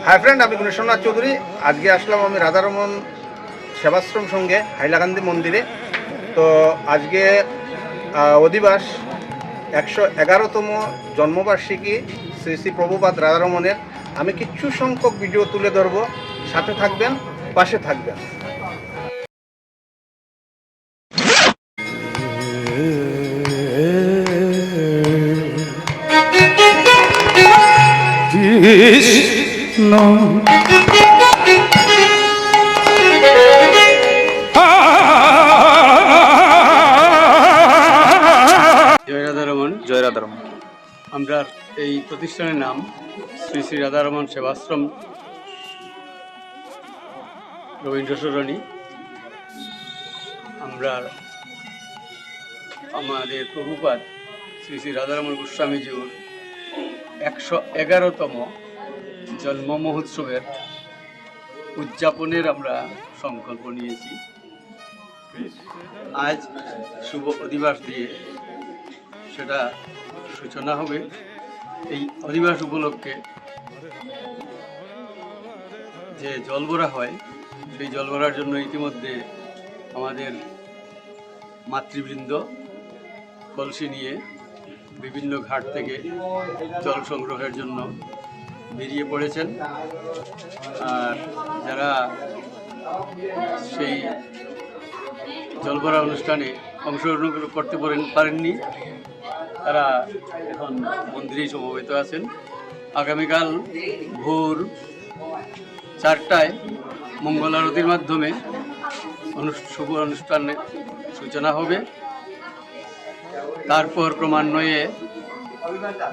Hi friend, আমি গুণেশ্বরনাথ চৌধুরী। আজকে আসলাম আমি রাধারমন সেবাশ্রম সঙ্গে হাইলাকান্দি মন্দিরে। তো আজকে অধিবাস 111তম জন্মবার্ষিকী শ্রী শ্রী প্রভুপাদ রাধারমনের। আমি কিছু সংখ্যক ভিডিও তুলে ধরবো, সাথে থাকবেন, পাশে থাকবেন। কৃষ্ণ জয় রাধারমন। জয় রাধারমন। আমরা এই প্রতিষ্ঠানের নাম শ্রী শ্রী রাধারমন সেবাশ্রম রবীন্দ্র সরণী। আমরা আমাদের প্রভুপাদ শ্রী শ্রী রাধারমন গোস্বামীজির 111তম জন্ম মহোৎসবের উদযাপনের আমরা সংকল্প নিয়েছি। আজ শুভ অধিবাস দিয়ে সেটা সূচনা হবে। এই অধিবাস উপলক্ষে যে জল ভরা হয়, সেই জল ভরার জন্য ইতিমধ্যে আমাদের মাতৃবৃন্দ কলসি নিয়ে বিভিন্ন ঘাট থেকে জল সংগ্রহের জন্য বেরিয়ে পড়েছেন। আর যারা সেই জল ভরা অনুষ্ঠানে অংশগ্রহণ করতে পারেননি, তারা এখন মন্দিরেই সমবেত আছেন। আগামীকাল ভোর 4টায় মঙ্গল আরতির মাধ্যমে শুভ অনুষ্ঠানের সূচনা হবে। তারপর ক্রমান্বয়ে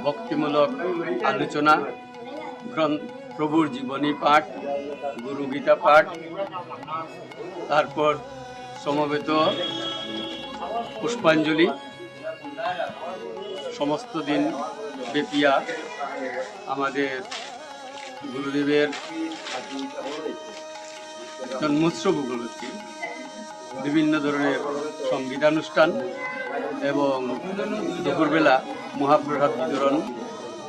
ভক্তিমূলক আলোচনা, প্রভুর জীবনী পাঠ, গুরু গীতা পাঠ, তারপর সমবেত পুষ্পাঞ্জলি। সমস্ত দিন ব্যাপিয়া আমাদের গুরুদেবের জন্মোৎসব উপলক্ষে বিভিন্ন ধরনের সঙ্গীতানুষ্ঠান এবং দুপুরবেলা মহাপ্রসাদ বিতরণ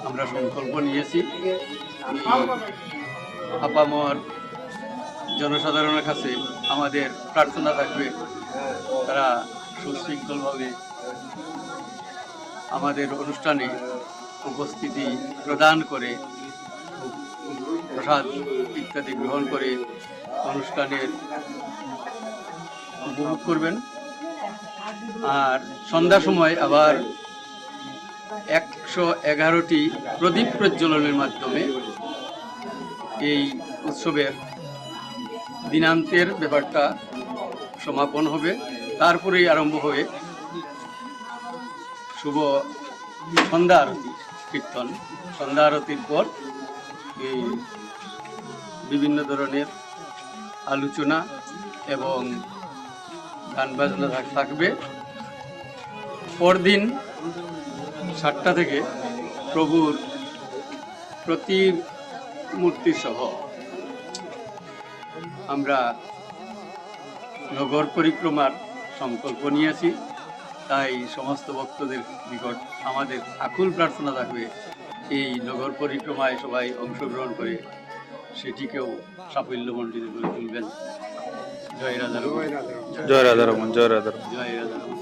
আমরা সংকল্প নিয়েছি। আপামর জনসাধারণের কাছে আমাদের প্রার্থনা থাকবে, তারা সুশৃঙ্খলভাবে আমাদের অনুষ্ঠানে উপস্থিতি প্রদান করে, প্রসাদ ইত্যাদি গ্রহণ করে অনুষ্ঠানের উপভোগ করবেন। আর সন্ধ্যার সময় আবার 111টি প্রদীপ প্রজ্বলনের মাধ্যমে এই উৎসবের দিনান্তের ব্যাপারটা সমাপন হবে। তারপরেই আরম্ভ হবে শুভ সন্ধ্যা আরতি কীর্তন। সন্ধ্যা আরতির পর এই বিভিন্ন ধরনের আলোচনা এবং গান বাজনা থাকবে। পরদিন 7টা থেকে প্রভুর প্রতিমূর্তি সহ আমরা নগর পরিক্রমার সংকল্প নিয়েছি। তাই সমস্ত ভক্তদের নিকট আমাদের আকুল প্রার্থনা থাকবে, এই নগর পরিক্রমায় সবাই অংশগ্রহণ করে সেটিকেও সাফল্যমণ্ডিত করে তুলবেন। জয় রাধারমন। জয় রাধারমন। জয় রাধারমন। জয় রাধারমন।